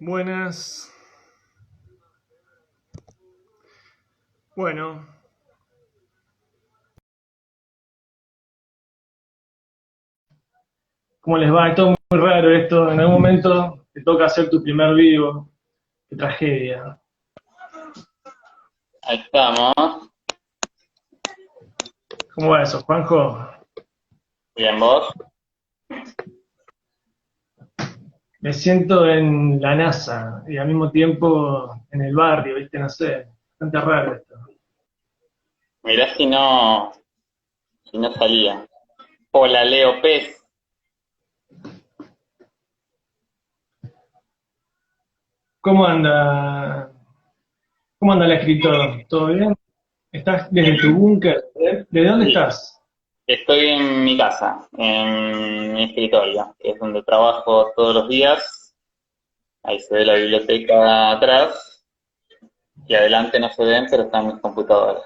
Buenas. Bueno, ¿cómo les va? Es todo muy raro esto. En algún momento te toca hacer tu primer vivo. Qué tragedia. Ahí estamos. ¿Cómo va eso, Juanjo? Bien, vos. Me siento en la NASA y al mismo tiempo en el barrio, ¿viste? No sé. Bastante raro esto. Mirá si no salía. Hola, Leo Pez. ¿Cómo anda? ¿Cómo anda el escritor? ¿Todo bien? ¿Estás desde tu búnker? ¿De dónde Sí, estás? estoy en mi casa, en mi escritorio, que es donde trabajo todos los días. Ahí se ve la biblioteca atrás y adelante no se ven, pero están mis computadoras.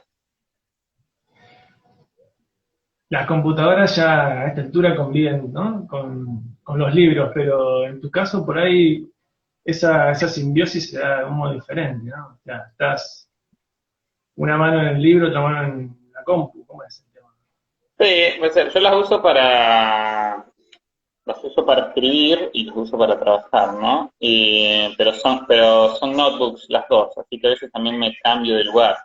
Las computadoras ya a esta altura conviven, ¿no? Con los libros, pero en tu caso por ahí esa simbiosis se da de un modo diferente, ¿no? O sea, estás una mano en el libro, otra mano en la compu, ¿cómo es el tema? Sí, puede ser. Yo las uso para escribir y las uso para trabajar, ¿no? Pero son notebooks las dos, así que a veces también me cambio de lugar.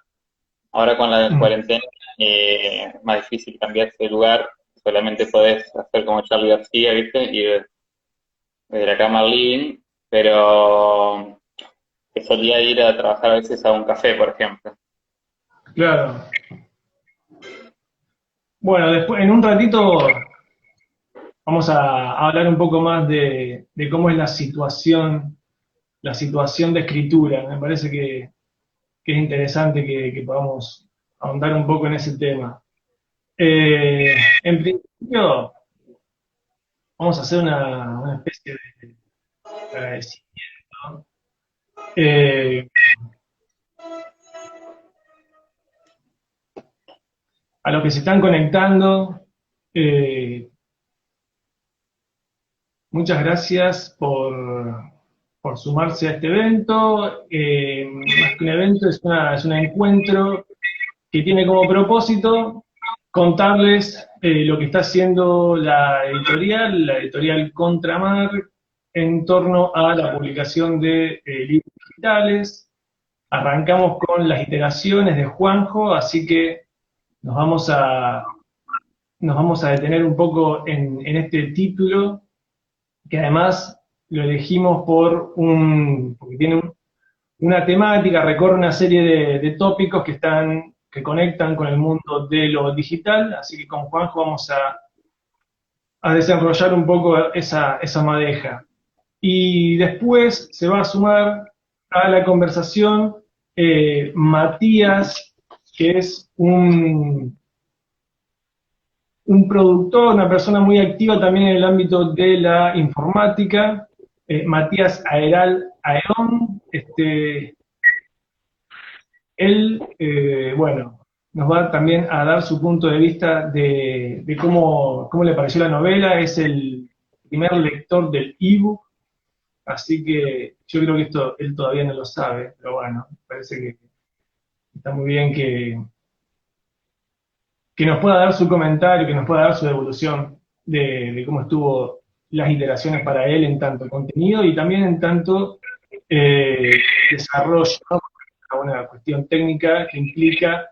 Ahora con la Mm, cuarentena es más difícil cambiarse de lugar, solamente podés hacer como Charlie García, ¿viste? Y desde la cama al living, pero que solía ir a trabajar a veces a un café, por ejemplo. claro. Bueno, después, en un ratito vamos a hablar un poco más de cómo es la situación de escritura. Me parece que es interesante que podamos ahondar un poco en ese tema. En principio, vamos a hacer una especie de agradecimiento eh, a los que se están conectando. Eh, Muchas gracias por sumarse a este evento. Más que un evento, es un encuentro que tiene como propósito contarles lo que está haciendo la editorial Contramar, en torno a la publicación de libros digitales. Arrancamos con las iteraciones de Juanjo, así que nos vamos a, nos vamos a detener un poco en este título, que además lo elegimos porque tiene una temática, recorre una serie de tópicos que conectan con el mundo de lo digital, así que con Juanjo vamos a desarrollar un poco esa madeja. Y después se va a sumar a la conversación Matías, que es un productor, una persona muy activa también en el ámbito de la informática, Matías Aeral Aeón. Él, bueno, nos va también a dar su punto de vista de cómo le pareció la novela. Es el primer lector del ebook, así que yo creo que esto él todavía no lo sabe, pero bueno, parece que está muy bien que nos pueda dar su comentario, que nos pueda dar su devolución de cómo estuvo las iteraciones para él en tanto contenido y también en tanto desarrollo, ¿no? Una cuestión técnica que implica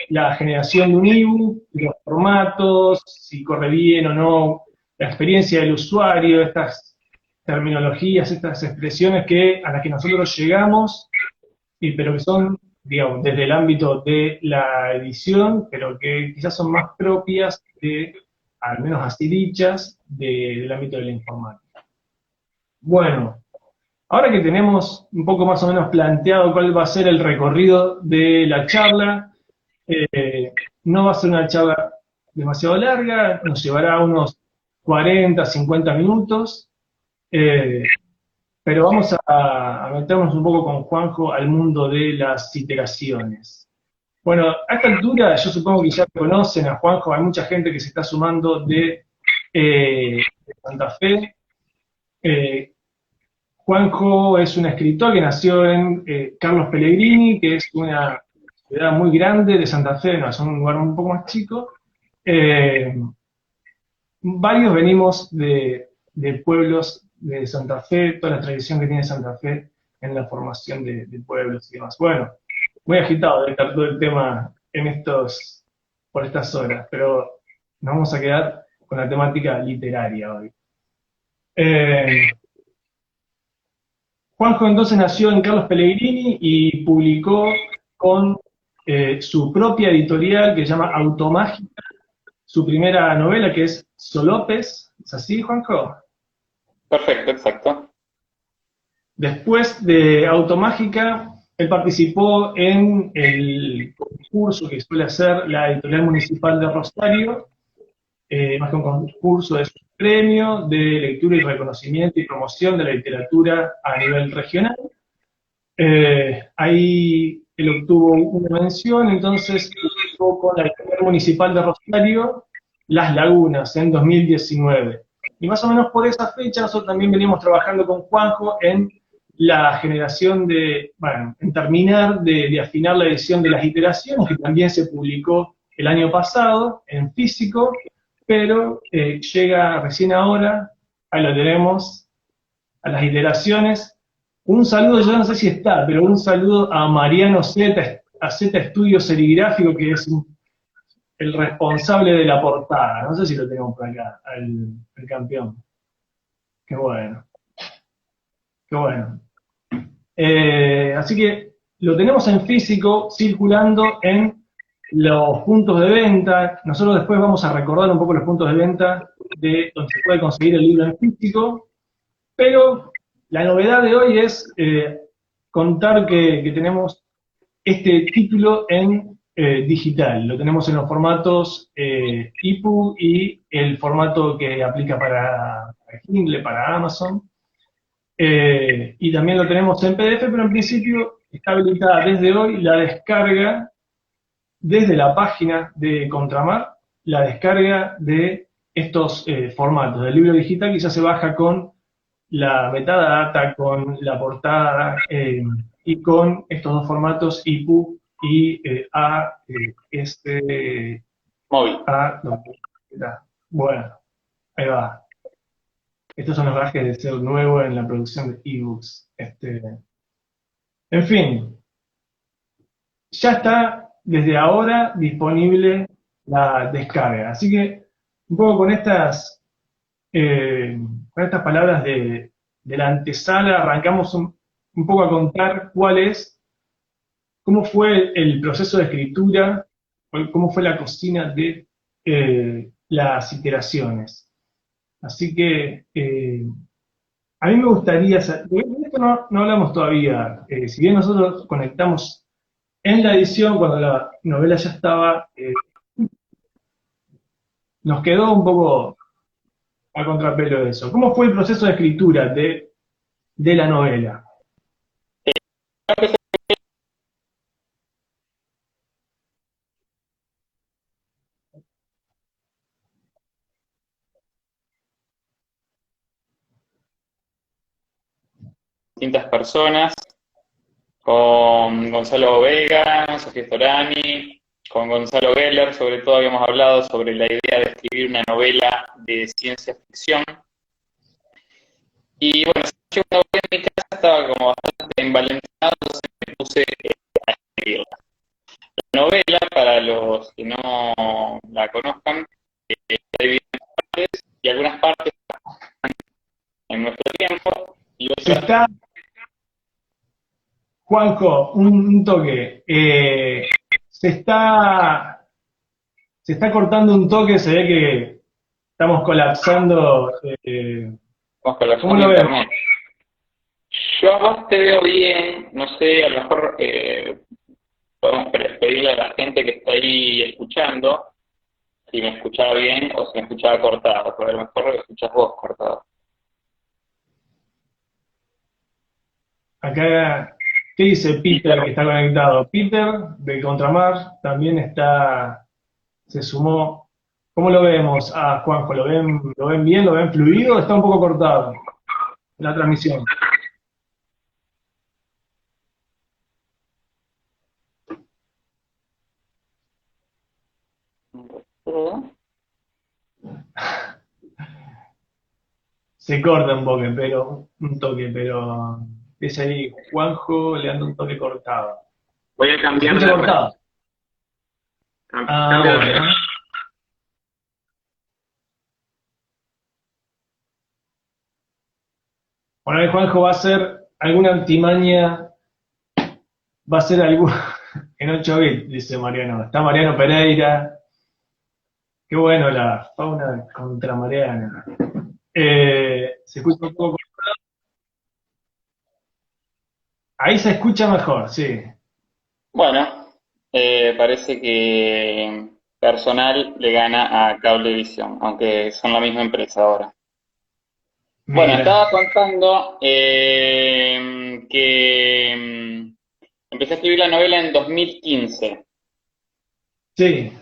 la generación de un ebook, los formatos, si corre bien o no, la experiencia del usuario, estas terminologías, estas expresiones a las que nosotros llegamos pero que son, digamos, desde el ámbito de la edición, pero que quizás son más propias al menos así dichas, del ámbito de la informática. Bueno, ahora que tenemos un poco más o menos planteado cuál va a ser el recorrido de la charla, no va a ser una charla demasiado larga, nos llevará unos 40, 50 minutos. Eh, pero vamos a meternos un poco con Juanjo al mundo de las iteraciones. Bueno, a esta altura yo supongo que ya conocen a Juanjo, hay mucha gente que se está sumando de Santa Fe. Eh, Juanjo es un escritor que nació en Carlos Pellegrini, que es una ciudad muy grande de Santa Fe, no, es un lugar un poco más chico. Eh, Varios venimos de pueblos de Santa Fe, toda la tradición que tiene Santa Fe en la formación de pueblos y demás. Bueno, muy agitado de estar todo el tema por estas horas, pero nos vamos a quedar con la temática literaria hoy. Eh, Juanjo entonces nació en Carlos Pellegrini y publicó con su propia editorial que se llama Automágica, su primera novela que es Solópez. ¿Es así, Juanjo? Perfecto, exacto. Después de Automágica, él participó en el concurso que suele hacer la editorial municipal de Rosario, más que un concurso, es un premio de lectura y reconocimiento y promoción de la literatura a nivel regional. Ahí él obtuvo una mención, entonces publicó con la editorial municipal de Rosario Las Lagunas en 2019. Y más o menos por esa fecha nosotros también venimos trabajando con Juanjo en la generación en terminar de afinar la edición de las iteraciones, que también se publicó el año pasado en físico, pero llega recién ahora, ahí lo tenemos, a las iteraciones. Un saludo, yo no sé si está, pero un saludo a Mariano Z, a Z Estudio Serigráfico, que es el responsable de la portada. No sé si lo tenemos por acá, al campeón. Qué bueno, qué bueno. Así que lo tenemos en físico, circulando en los puntos de venta. Nosotros después vamos a recordar un poco los puntos de venta de donde se puede conseguir el libro en físico, pero la novedad de hoy es contar que tenemos este título en digital. Lo tenemos en los formatos EPUB y el formato que aplica para Kindle, para Amazon. Y también lo tenemos en PDF, pero en principio está habilitada desde hoy la descarga desde la página de Contramar, la descarga de estos formatos del libro digital, que ya se baja con la metadata, con la portada y con estos dos formatos EPUB y Móvil. Bueno, ahí va. Estos son los gajes de ser nuevo en la producción de ebooks. En fin, ya está desde ahora disponible la descarga. Así que un poco con estas palabras de la antesala arrancamos un poco a contar cómo fue el proceso de escritura, cómo fue la cocina de las iteraciones. Así que a mí me gustaría saber, de esto no hablamos todavía, si bien nosotros conectamos en la edición cuando la novela ya estaba, nos quedó un poco a contrapelo de eso. ¿Cómo fue el proceso de escritura de la novela? Distintas personas, con Gonzalo Vega, Sofía Storani, con Gonzalo Geller, sobre todo habíamos hablado sobre la idea de escribir una novela de ciencia ficción. Y bueno, yo cuando voy en mi casa estaba como bastante envalentonado, entonces me puse a escribirla. La novela, para los que no la conozcan, está dividida en partes, y algunas partes en nuestro tiempo, y otras... Juanjo, un toque. Se está cortando un toque, se ve que estamos colapsando. ¿Cómo lo vemos? Yo a vos te veo bien, no sé, a lo mejor podemos pedirle a la gente que está ahí escuchando si me escuchaba bien o si me escuchaba cortado, pero a lo mejor lo escuchas vos cortado. Acá, ¿qué dice Peter que está conectado? Peter de Contramar también se sumó. ¿Cómo lo vemos a Juanjo? ¿Lo ven bien? ¿Lo ven fluido? ¿Está un poco cortado la transmisión? ¿Pero? Se corta un toque, pero es ahí, Juanjo le anda un toque cortado. Voy a Se cambiar escucha de red. cortado. Ah, Cambio de red. bueno. Bueno, ahí Juanjo va a hacer alguna artimaña, va a hacer algo en 8 bits, dice Mariano. Está Mariano Pereira. Qué bueno la fauna contra Mariano. Se escucha un poco. Ahí se escucha mejor, sí. Bueno, parece que Personal le gana a Cablevisión, aunque son la misma empresa ahora. Bueno, Mira. estaba contando que empecé a escribir la novela en 2015, Sí,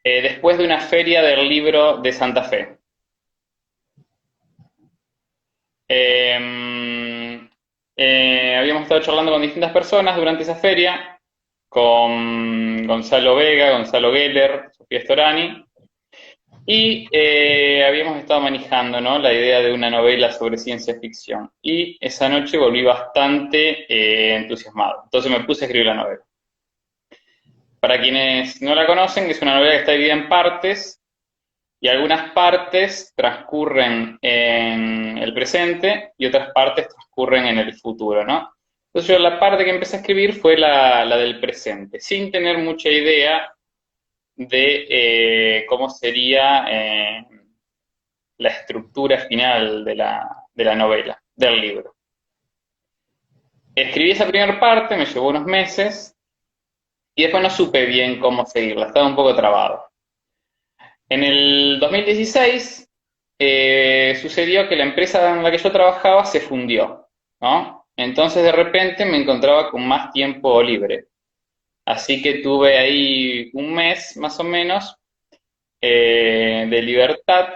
después de una feria del libro de Santa Fe. Eh, Habíamos estado charlando con distintas personas durante esa feria, con Gonzalo Vega, Gonzalo Geller, Sofía Storani, y habíamos estado manejando, ¿no?, la idea de una novela sobre ciencia ficción. Y esa noche volví bastante entusiasmado. Entonces me puse a escribir la novela. Para quienes no la conocen, es una novela que está dividida en partes, y algunas partes transcurren en el presente y otras partes transcurren en el futuro, ¿no? Entonces yo la parte que empecé a escribir fue la del presente, sin tener mucha idea de cómo sería la estructura final de la novela, del libro. Escribí esa primera parte, me llevó unos meses, y después no supe bien cómo seguirla, estaba un poco trabado. En el 2016 sucedió que la empresa en la que yo trabajaba se fundió, ¿no? Entonces de repente me encontraba con más tiempo libre. Así que tuve ahí un mes más o menos de libertad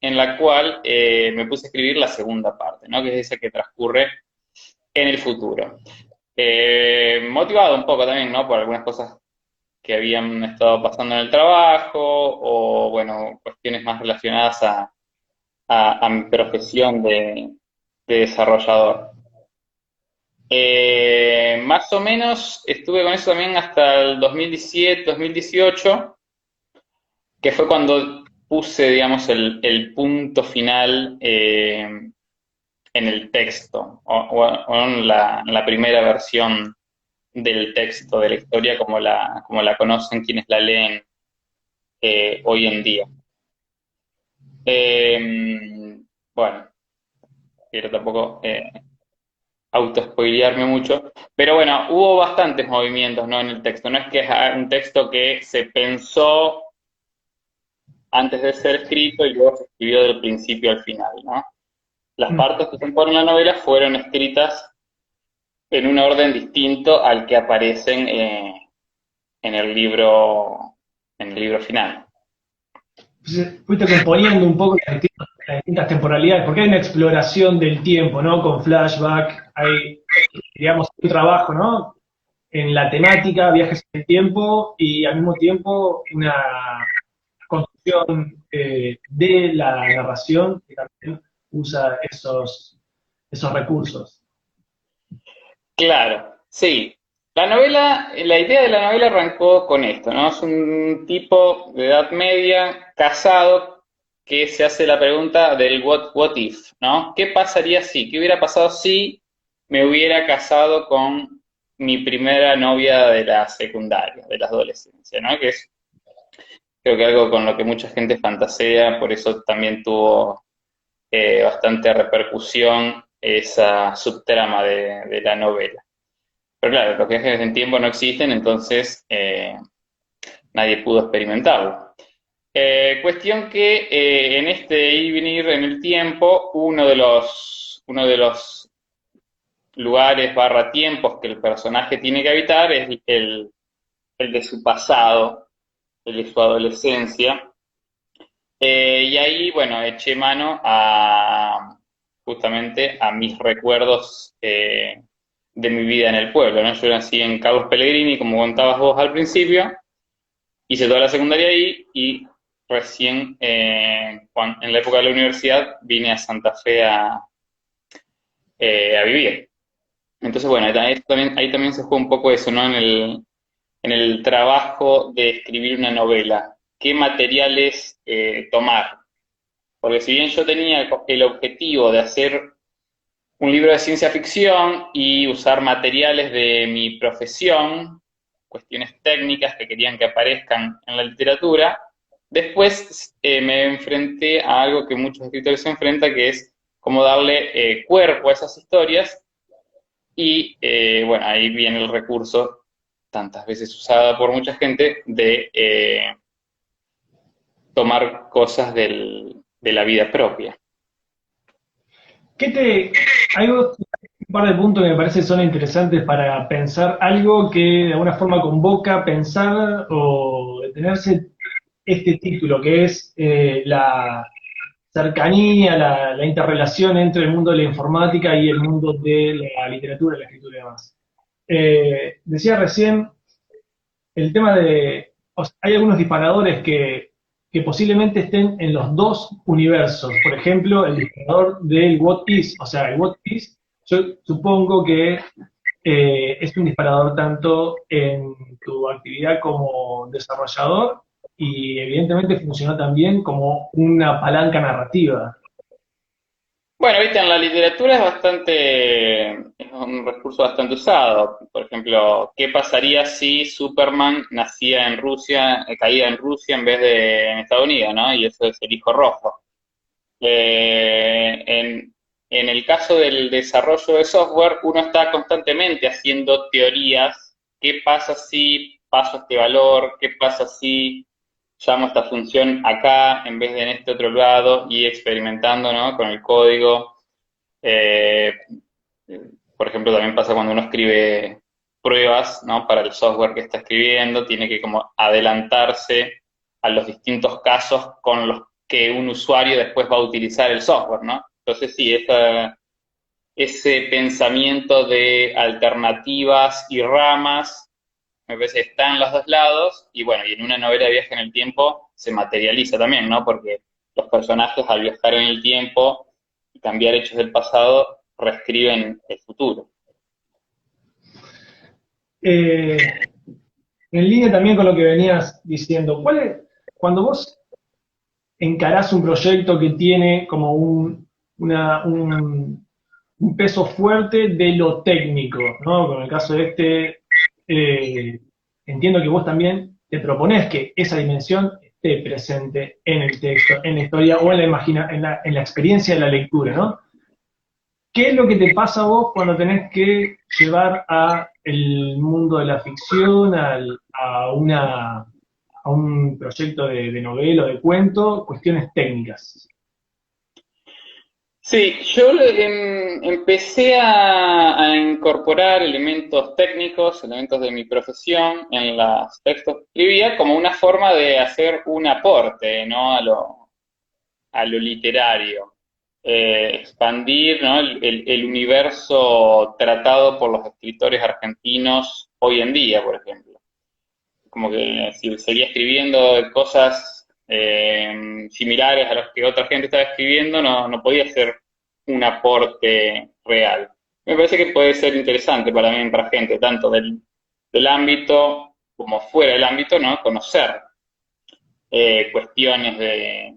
en la cual me puse a escribir la segunda parte, ¿no?, que es esa que transcurre en el futuro. Motivado un poco también, ¿no?, por algunas cosas que habían estado pasando en el trabajo o, bueno, cuestiones más relacionadas a mi profesión de desarrollador. Más o menos estuve con eso también hasta el 2017, 2018, que fue cuando puse, digamos, el punto final en el texto, o en la primera versión del texto, de la historia, como la conocen quienes la leen hoy en día. Bueno, quiero tampoco autospoilearme mucho, pero bueno, hubo bastantes movimientos, ¿no?, en el texto. No es que es un texto que se pensó antes de ser escrito y luego se escribió del principio al final, ¿no? Las Mm. partes que se ponen en la novela fueron escritas en un orden distinto al que aparecen en el libro, en el libro final. Fuiste componiendo un poco las distintas temporalidades, porque hay una exploración del tiempo, ¿no? Con flashback, hay, digamos, un trabajo, ¿no? En la temática, viajes en el tiempo y al mismo tiempo una construcción de la narración que también usa esos recursos. Claro, sí. La novela, la idea de la novela arrancó con esto, ¿no? Es un tipo de edad media, casado, que se hace la pregunta del what if, ¿no? ¿Qué pasaría si? ¿Qué hubiera pasado si me hubiera casado con mi primera novia de la secundaria, de la adolescencia, ¿no? Que es, creo que algo con lo que mucha gente fantasea, por eso también tuvo bastante repercusión esa subtrama de la novela. Pero claro, los viajes en tiempo no existen, entonces nadie pudo experimentarlo. Cuestión que en este ir y venir en el tiempo, uno de los lugares barra tiempos que el personaje tiene que habitar es el de su pasado, el de su adolescencia. Y ahí, bueno, eché mano a justamente a mis recuerdos de mi vida en el pueblo, ¿no? Yo nací en Carlos Pellegrini, como contabas vos al principio, hice toda la secundaria ahí y recién en la época de la universidad vine a Santa Fe a vivir. Entonces, bueno, ahí también se juega un poco eso, ¿no? En el trabajo de escribir una novela. ¿Qué materiales tomar? Porque si bien yo tenía el objetivo de hacer un libro de ciencia ficción y usar materiales de mi profesión, cuestiones técnicas que querían que aparezcan en la literatura, después me enfrenté a algo que muchos escritores se enfrentan, que es cómo darle cuerpo a esas historias y, bueno, ahí viene el recurso, tantas veces usada por mucha gente, de tomar cosas de la vida propia. Hay un par de puntos que me parece son interesantes para pensar algo que de alguna forma convoca pensar o detenerse este título, que es la cercanía, la interrelación entre el mundo de la informática y el mundo de la literatura, la escritura y demás. Decía recién el tema de, o sea, hay algunos disparadores que posiblemente estén en los dos universos. Por ejemplo, el disparador del what is, o sea, el what is, yo supongo que es un disparador tanto en tu actividad como desarrollador y evidentemente funcionó también como una palanca narrativa. Bueno, viste, en la literatura es un recurso bastante usado. Por ejemplo, ¿qué pasaría si Superman nacía en Rusia, caía en Rusia en vez de en Estados Unidos, ¿no? Y eso es el hijo rojo. En el caso del desarrollo de software, uno está constantemente haciendo teorías. ¿Qué pasa si paso este valor? ¿Qué pasa si llamo esta función acá en vez de en este otro lado? Y experimentando, ¿no? Con el código. Eh, por ejemplo, también pasa cuando uno escribe pruebas, ¿no? Para el software que está escribiendo, tiene que como adelantarse a los distintos casos con los que un usuario después va a utilizar el software, ¿no? Entonces sí, ese pensamiento de alternativas y ramas, me parece que está en los dos lados, y bueno, y en una novela de viaje en el tiempo se materializa también, ¿no? Porque los personajes al viajar en el tiempo y cambiar hechos del pasado, reescriben el futuro. Eh, en línea también con lo que venías diciendo, cuando vos encarás un proyecto que tiene como un peso fuerte de lo técnico, ¿no? Con el caso de eh, entiendo que vos también te proponés que esa dimensión esté presente en el texto, en la historia o en la experiencia de la lectura, ¿no? ¿Qué es lo que te pasa a vos cuando tenés que llevar a el mundo de la ficción, a un proyecto de novela o de cuento, cuestiones técnicas? Sí, yo empecé a incorporar elementos técnicos, elementos de mi profesión en los textos que escribía como una forma de hacer un aporte, ¿no? A lo literario. Expandir, ¿no? El universo tratado por los escritores argentinos hoy en día, por ejemplo. Como que si seguía escribiendo cosas similares a las que otra gente estaba escribiendo, no podía ser un aporte real. Me parece que puede ser interesante para mí, para gente, tanto del ámbito como fuera del ámbito, ¿no? Conocer cuestiones de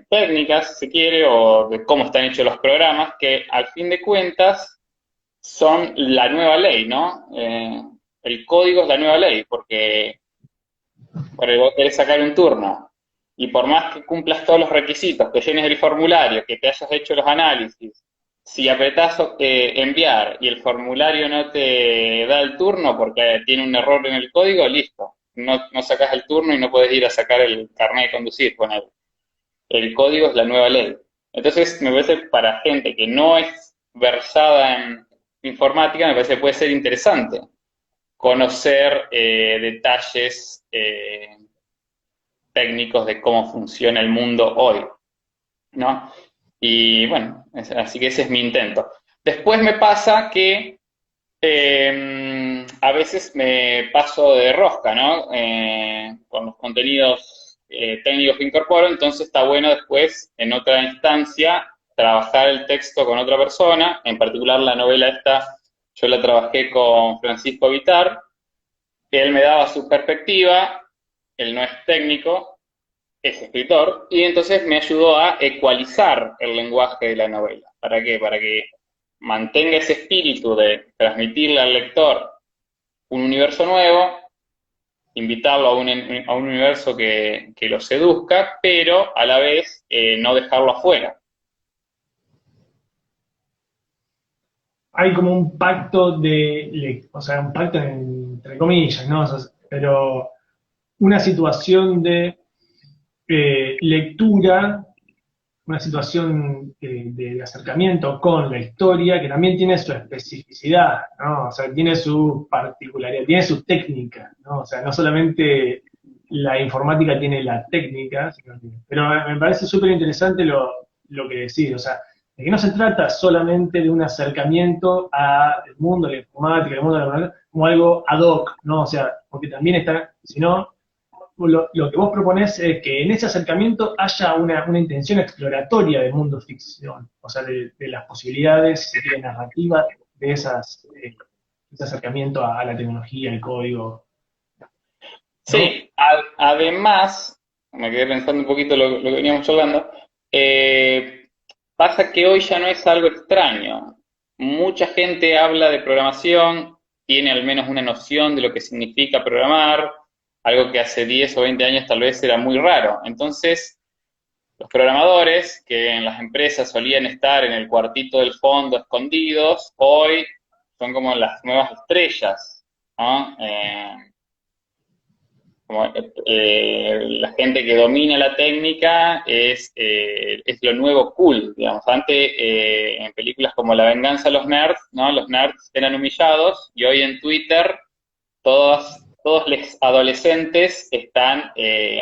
técnicas, si se quiere, o de cómo están hechos los programas, que al fin de cuentas son la nueva ley, ¿no? El código es la nueva ley, porque vos querés sacar un turno y por más que cumplas todos los requisitos, que llenes el formulario, que te hayas hecho los análisis, si apretás enviar y el formulario no te da el turno porque tiene un error en el código, listo. No sacás el turno y no podés ir a sacar el carnet de conducir con él. El código es la nueva ley. Entonces, me parece para gente que no es versada en informática, me parece que puede ser interesante conocer detalles técnicos de cómo funciona el mundo hoy, ¿no? Y bueno, así que ese es mi intento. Después me pasa que A veces me paso de rosca, ¿no? Con los contenidos técnicos que incorporo, entonces está bueno después, en otra instancia, trabajar el texto con otra persona, en particular la novela esta, yo la trabajé con Francisco Vitar, él me daba su perspectiva, él no es técnico, es escritor, y entonces me ayudó a ecualizar el lenguaje de la novela. ¿Para qué? Para que mantenga ese espíritu de transmitirle al lector un universo nuevo, invitarlo a un universo que lo seduzca, pero a la vez no dejarlo afuera. Hay como un pacto o sea, un pacto entre comillas, ¿no? O sea, pero una situación de lectura, una situación de acercamiento con la historia que también tiene su especificidad, ¿no? O sea, tiene su particularidad, tiene su técnica, ¿no? O sea, no solamente la informática tiene la técnica, pero me parece súper interesante lo que decís, o sea, de que no se trata solamente de un acercamiento al mundo de la informática, al mundo de la informática, como algo ad hoc, ¿no? O sea, porque también está, sino lo que vos proponés es que en ese acercamiento haya una intención exploratoria del mundo ficción, o sea, de las posibilidades, si se quiere, narrativas de ese acercamiento a la tecnología, el código, ¿no? Sí, además, me quedé pensando un poquito lo que veníamos hablando, eh, pasa que hoy ya no es algo extraño. Mucha gente habla de programación, tiene al menos una noción de lo que significa programar, algo que hace 10 o 20 años tal vez era muy raro. Entonces, los programadores, que en las empresas solían estar en el cuartito del fondo escondidos, hoy son como las nuevas estrellas, ¿no? Como, la gente que domina la técnica es lo nuevo cool, digamos. Antes, en películas como La venganza de los nerds, ¿no? Los nerds eran humillados y hoy en Twitter todos los adolescentes están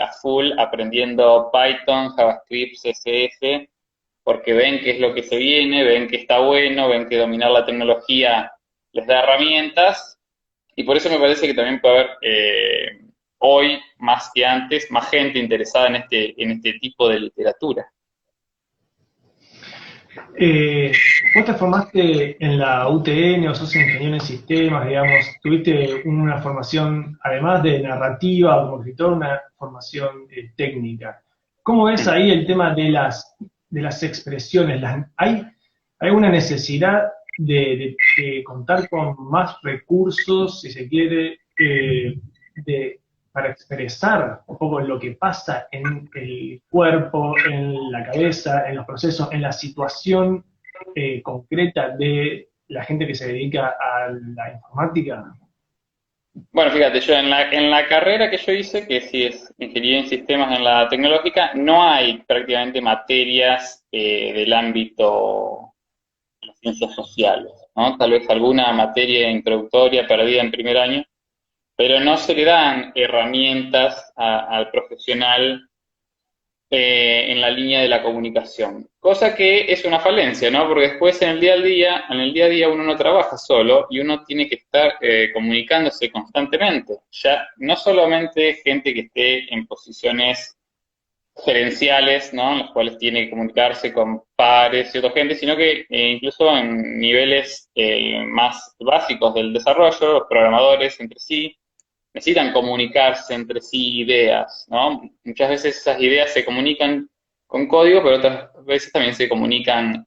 a full aprendiendo Python, JavaScript, CSS, porque ven que es lo que se viene, ven que está bueno, ven que dominar la tecnología les da herramientas, y por eso me parece que también puede haber hoy, más que antes, más gente interesada en este tipo de literatura. Eh, Vos te formaste en la UTN o sos ingeniero en sistemas, digamos, tuviste una formación, además de narrativa como escritor, una formación técnica. ¿Cómo ves ahí el tema de las expresiones? ¿Hay una necesidad de contar con más recursos, si se quiere, para expresar un poco lo que pasa en el cuerpo, en la cabeza, en los procesos, en la situación concreta de la gente que se dedica a la informática? Bueno, fíjate, yo en la carrera que yo hice, que sí es ingeniería en sistemas en la tecnológica, no hay prácticamente materias del ámbito de las ciencias sociales, ¿no? Tal vez alguna materia introductoria perdida en primer año, pero no se le dan herramientas al profesional en la línea de la comunicación. Cosa que es una falencia, ¿no? Porque después en el día a día uno no trabaja solo y uno tiene que estar comunicándose constantemente. Ya no solamente gente que esté en posiciones gerenciales, ¿no? En las cuales tiene que comunicarse con pares y otra gente, sino que incluso en niveles más básicos del desarrollo, los programadores entre sí, necesitan comunicarse entre sí ideas, ¿no? Muchas veces esas ideas se comunican con código, pero otras veces también se comunican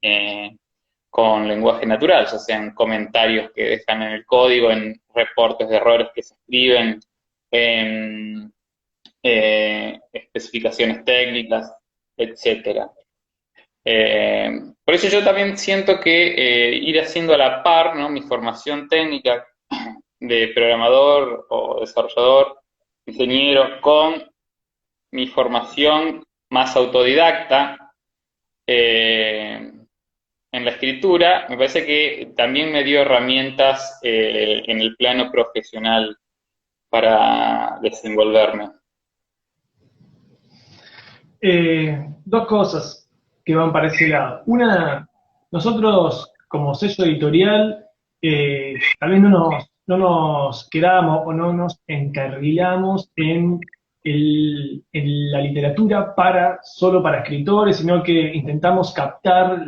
con lenguaje natural, ya sean comentarios que dejan en el código, en reportes de errores que se escriben, en especificaciones técnicas, etcétera. Por eso yo también siento que ir haciendo a la par, ¿no? Mi formación técnica de programador o desarrollador, ingeniero, con mi formación más autodidacta en la escritura, me parece que también me dio herramientas en el plano profesional para desenvolverme. Dos cosas que van para ese lado. Una, nosotros como sello editorial tal vez no nos quedamos o no nos encarrilamos en la literatura solo para escritores, sino que intentamos captar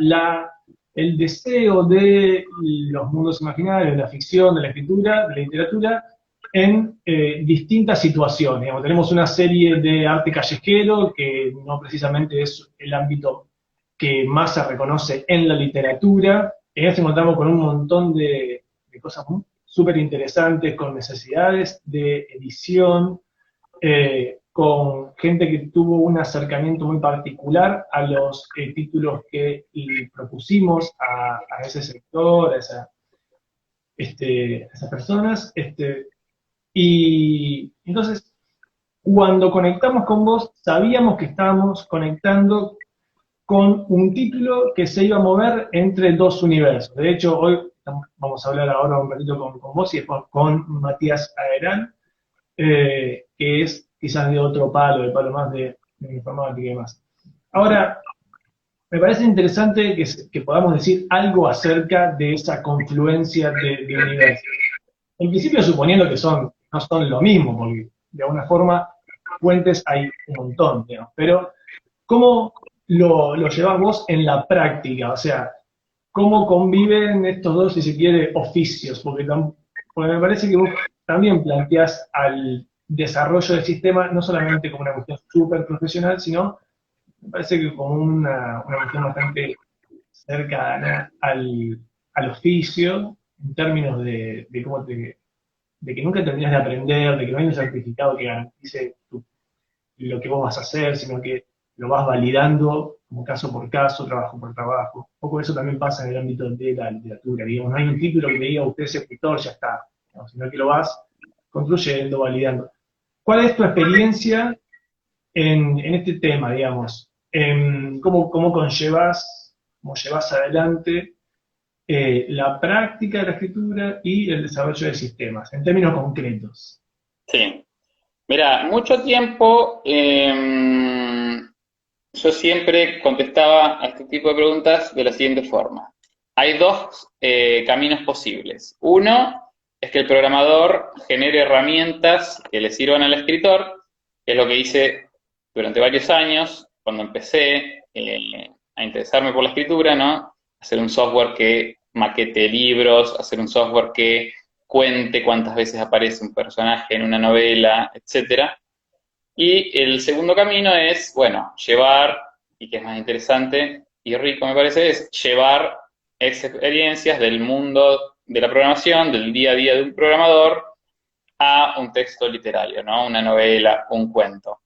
el deseo de los mundos imaginarios, de la ficción, de la escritura, de la literatura, en distintas situaciones. Digamos, tenemos una serie de arte callejero, que no precisamente es el ámbito que más se reconoce en la literatura. En este encontramos con un montón de cosas súper interesantes, con necesidades de edición, con gente que tuvo un acercamiento muy particular a los títulos que propusimos a ese sector, a esas personas. Y entonces, cuando conectamos con vos, sabíamos que estábamos conectando con un título que se iba a mover entre dos universos. De hecho, hoy vamos a hablar ahora un ratito con vos y después con Matías Aerán, que es quizás de otro palo, de palo más de informática y demás. Ahora, me parece interesante que podamos decir algo acerca de esa confluencia de universos. En principio suponiendo que no son lo mismo, porque de alguna forma fuentes hay un montón, digamos, pero ¿cómo lo llevas vos en la práctica? O sea, ¿cómo conviven estos dos, si se quiere, oficios? Porque me parece que vos también planteás al desarrollo del sistema no solamente como una cuestión súper profesional, sino me parece que como una cuestión bastante cercana al oficio, en términos de que nunca terminas de aprender, de que no hay un certificado que garantice lo que vos vas a hacer, sino que lo vas validando como caso por caso, trabajo por trabajo. Un poco eso también pasa en el ámbito de la literatura, digamos, no hay un título que te diga usted es escritor, ya está, ¿no? Sino que lo vas construyendo, validando. ¿Cuál es tu experiencia en este tema, digamos? ¿Cómo llevas adelante la práctica de la escritura y el desarrollo de sistemas, en términos concretos? Sí. Mira, mucho tiempo yo siempre contestaba a este tipo de preguntas de la siguiente forma. Hay dos caminos posibles. Uno es que el programador genere herramientas que le sirvan al escritor, que es lo que hice durante varios años, cuando empecé a interesarme por la escritura, ¿no? Hacer un software que maquete libros, hacer un software que cuente cuántas veces aparece un personaje en una novela, etcétera. Y el segundo camino es, bueno, llevar, y que es más interesante y rico me parece, es llevar experiencias del mundo de la programación, del día a día de un programador, a un texto literario, ¿no? Una novela, un cuento.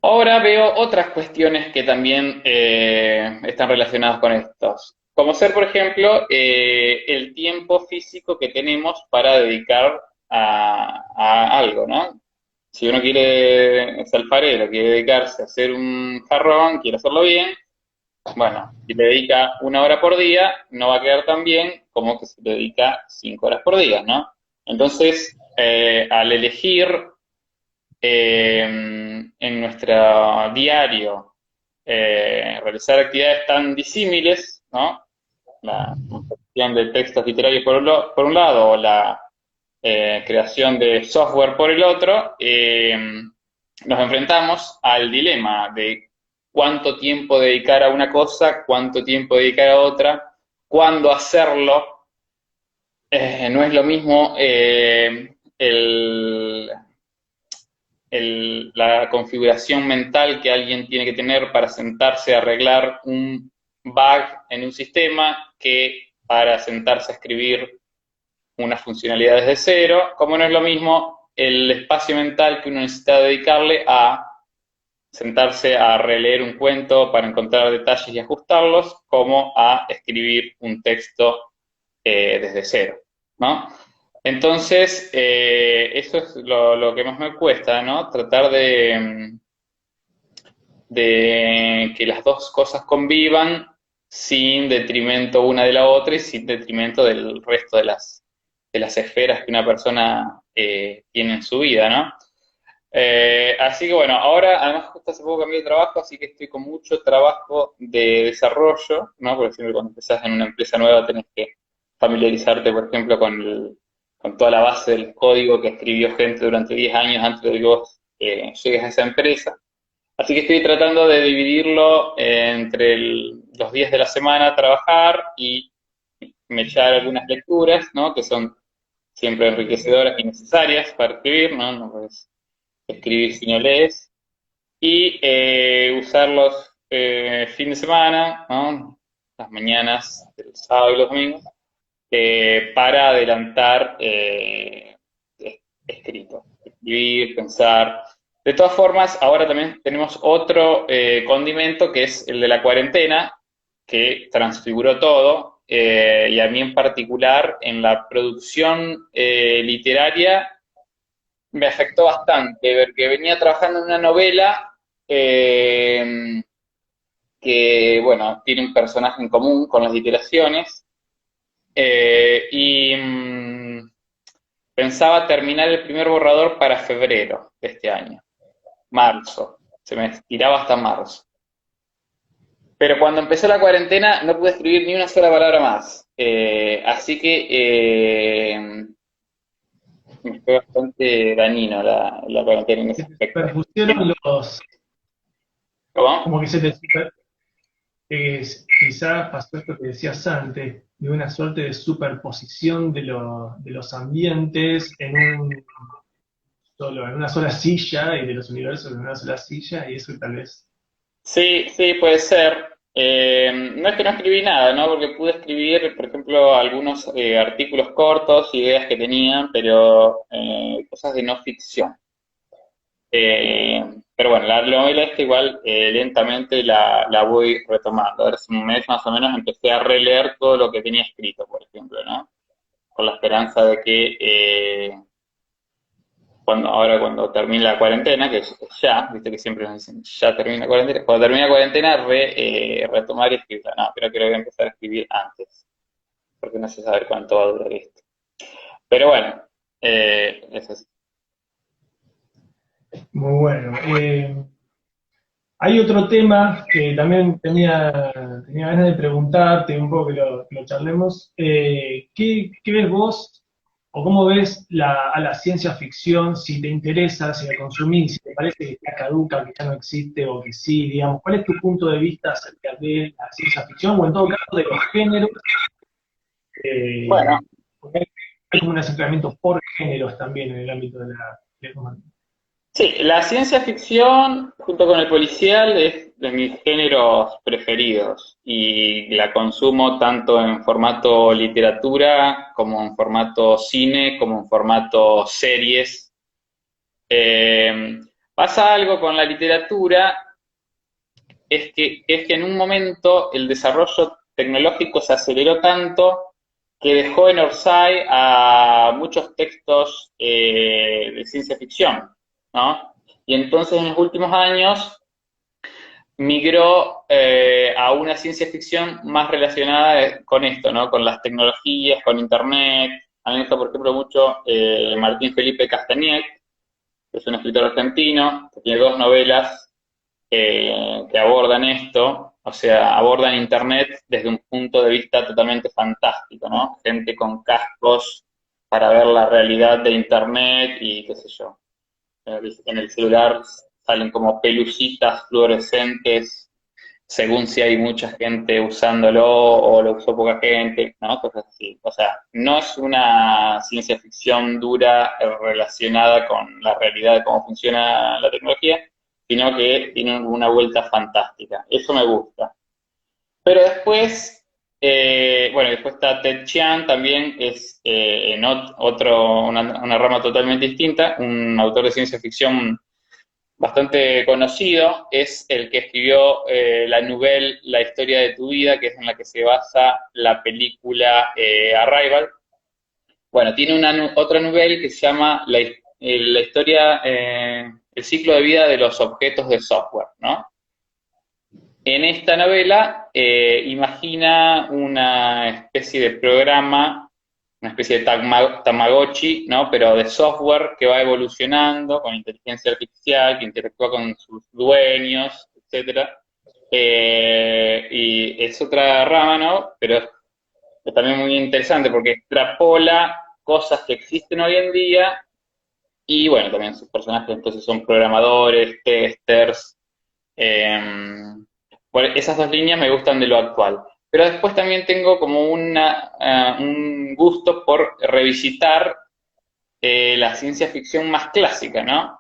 Ahora veo otras cuestiones que también están relacionadas con estos, como ser, por ejemplo, el tiempo físico que tenemos para dedicar a algo, ¿no? Si uno quiere, es alfarero, quiere dedicarse a hacer un jarrón, quiere hacerlo bien, bueno, si le dedica 1 hora por día, no va a quedar tan bien como que si le dedica 5 horas por día, ¿no? Entonces, al elegir en nuestro diario realizar actividades tan disímiles, ¿no? La creación de textos literarios por un lado, o la creación de software por el otro, nos enfrentamos al dilema de cuánto tiempo dedicar a una cosa, cuánto tiempo dedicar a otra, cuándo hacerlo. No es lo mismo la configuración mental que alguien tiene que tener para sentarse a arreglar un bug en un sistema que para sentarse a escribir una funcionalidad desde cero, como no es lo mismo el espacio mental que uno necesita dedicarle a sentarse a releer un cuento para encontrar detalles y ajustarlos, como a escribir un texto desde cero, ¿no? Entonces, eso es lo que más me cuesta, ¿no? Tratar de que las dos cosas convivan sin detrimento una de la otra y sin detrimento del resto de las esferas que una persona tiene en su vida, ¿no? Así que bueno, ahora además justo hace poco cambié de trabajo, así que estoy con mucho trabajo de desarrollo, ¿no? Porque siempre cuando empezás en una empresa nueva tenés que familiarizarte, por ejemplo, con toda la base del código que escribió gente durante 10 años antes de que vos llegues a esa empresa. Así que estoy tratando de dividirlo entre los días de la semana a trabajar y me echar algunas lecturas, ¿no? Que son siempre enriquecedoras y necesarias para escribir, ¿no? No puedes escribir si no lees. Y usar los fines de semana, ¿no? Las mañanas del sábado y los domingos, para adelantar escrito, escribir, pensar. De todas formas, ahora también tenemos otro condimento que es el de la cuarentena, que transfiguró todo, y a mí en particular en la producción literaria me afectó bastante, porque venía trabajando en una novela eh, que, bueno, tiene un personaje en común con las iteraciones, y pensaba terminar el primer borrador para febrero de este año, marzo, se me estiraba hasta marzo. Pero cuando empezó la cuarentena no pude escribir ni una sola palabra más, así que me fue bastante dañino la cuarentena en ese Se te aspecto. superpusieron los, ¿Cómo? como que se te quizás pasó esto que decías antes, de una suerte de superposición de los ambientes en una sola silla y de los universos en una sola silla, y eso tal vez. Sí, sí, puede ser. No es que no escribí nada, ¿no? Porque pude escribir, por ejemplo, algunos artículos cortos, ideas que tenía, pero cosas de no ficción. Eh, pero bueno, la novela esta igual lentamente la voy retomando. Ahora hace un mes más o menos empecé a releer todo lo que tenía escrito, por ejemplo, ¿no? Con la esperanza de que ahora cuando termine la cuarentena, que es ya, viste que siempre nos dicen, ya termina la cuarentena, cuando termine la cuarentena, retomar y escribir. No, creo que lo voy a empezar a escribir antes, porque no sé saber cuánto va a durar esto. Pero bueno, eso es. Muy bueno. Hay otro tema que también tenía ganas de preguntarte, un poco que lo charlemos. ¿Qué ves vos o cómo ves a la ciencia ficción? Si te interesa, si la consumís, si te parece que está caduca, que ya no existe o que sí, digamos. ¿Cuál es tu punto de vista acerca de la ciencia ficción o en todo caso de los géneros? Bueno, Porque hay como un acercamiento por géneros también en el ámbito de la. sí, la ciencia ficción junto con el policial es de mis géneros preferidos y la consumo tanto en formato literatura como en formato cine, como en formato series. Eh, Pasa algo con la literatura, es que en un momento el desarrollo tecnológico se aceleró tanto que dejó en Orsay a muchos textos de ciencia ficción, ¿no? Y entonces en los últimos años migró a una ciencia ficción más relacionada con esto, ¿no? Con las tecnologías, con Internet. A mí me gusta, por ejemplo, mucho Martín Felipe Castañet, que es un escritor argentino, que tiene dos novelas que abordan esto, o sea, abordan Internet desde un punto de vista totalmente fantástico, ¿no? Gente con cascos para ver la realidad de Internet y qué sé yo. En el celular salen como pelucitas fluorescentes según si hay mucha gente usándolo o lo usó poca gente, ¿no? Cosas así. O sea, no es una ciencia ficción dura relacionada con la realidad de cómo funciona la tecnología, sino que tiene una vuelta fantástica. Eso me gusta. Pero después, bueno, después está Ted Chiang, también es en una rama totalmente distinta, un autor de ciencia ficción bastante conocido, es el que escribió la novela La historia de tu vida, que es en la que se basa la película Arrival. Bueno, tiene otra novela que se llama la historia, el ciclo de vida de los objetos de software, ¿no? En esta novela imagina una especie de programa, una especie de Tamagotchi, ¿no? Pero de software que va evolucionando con inteligencia artificial, que interactúa con sus dueños, etcétera. Y es otra rama, ¿no? Pero es también muy interesante porque extrapola cosas que existen hoy en día y bueno, también sus personajes entonces son programadores, testers. Bueno, esas dos líneas me gustan de lo actual. Pero después también tengo como un gusto por revisitar la ciencia ficción más clásica, ¿no?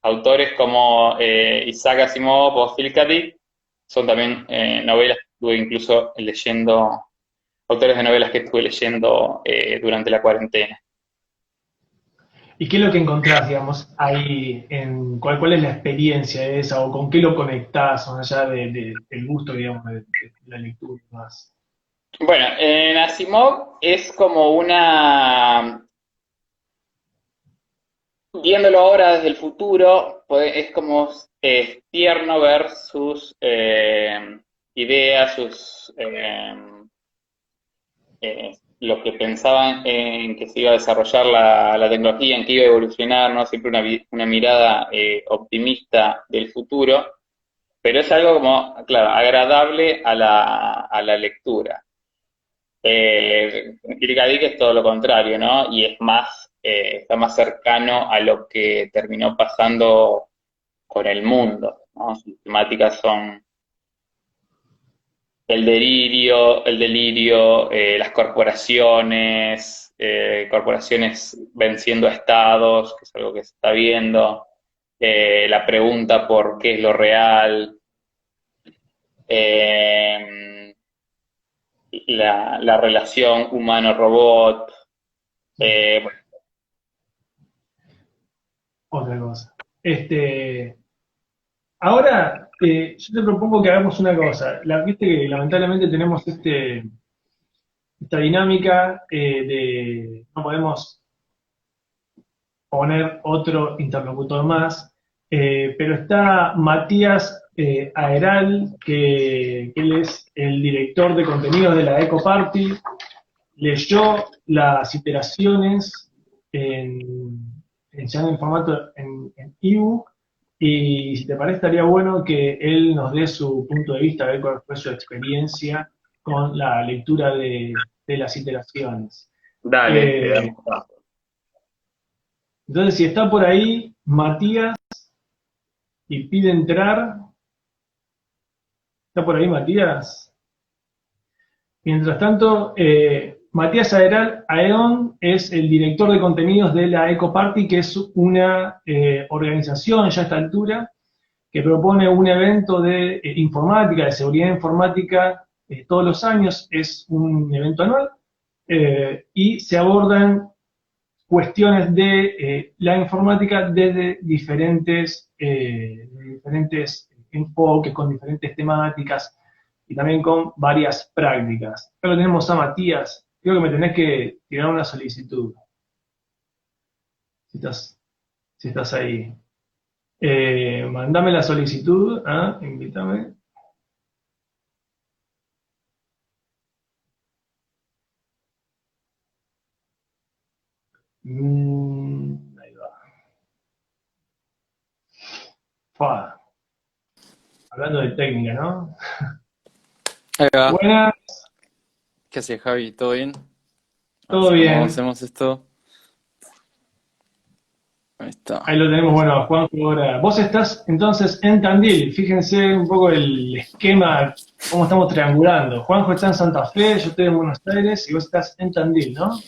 Autores como Isaac Asimov o Philip K. Dick son también novelas que estuve incluso leyendo, autores de novelas que estuve leyendo durante la cuarentena. ¿Y qué es lo que encontrás, digamos, ahí, cuál es la experiencia de esa, o con qué lo conectás, más allá del gusto, digamos, de la lectura y más? Bueno, en Asimov es como viéndolo ahora desde el futuro, es como tierno ver sus ideas, lo que pensaban en que se iba a desarrollar la tecnología, en que iba a evolucionar, ¿no? Siempre una mirada optimista del futuro, pero es algo como, claro, agradable a la lectura. Kirk es todo lo contrario, ¿no? Y está más cercano a lo que terminó pasando con el mundo, ¿no? Sus temáticas son el delirio, las corporaciones venciendo a estados, que es algo que se está viendo, la pregunta por qué es lo real, eh, la relación humano-robot. Bueno, Otra cosa. Ahora, yo te propongo que hagamos una cosa. Viste que lamentablemente tenemos esta dinámica no podemos poner otro interlocutor más, pero está Matías Aeral, que él es el director de contenidos de la Eco Party, leyó las iteraciones ya en formato en ebook, y si te parece estaría bueno que él nos dé su punto de vista, a ver cuál fue su experiencia con la lectura de las iteraciones. dale, le Eh, damos paso. entonces, si está por ahí Matías y pide entrar, ¿está por ahí Matías? Mientras tanto, Matías Aeón es el director de contenidos de la Eco Party, que es una organización ya a esta altura que propone un evento de informática, de seguridad informática, todos los años. Es un evento anual, y se abordan cuestiones de la informática desde diferentes enfoques, con diferentes temáticas y también con varias prácticas. Acá lo tenemos a Matías. Creo que me tenés que tirar una solicitud, si estás, si estás ahí. Mandame la solicitud, invítame. Ahí va. Fua. Hablando de técnica, ¿no? Ahí va. Buenas, ¿Qué haces, Javi? ¿Todo bien? A ver todo si cómo bien. hacemos esto. Ahí Ahí está. lo tenemos, bueno, Juanjo, ahora. Vos estás entonces en Tandil, fíjense un poco el esquema, cómo estamos triangulando. Juanjo está en Santa Fe, yo estoy en Buenos Aires y vos estás en Tandil, ¿no?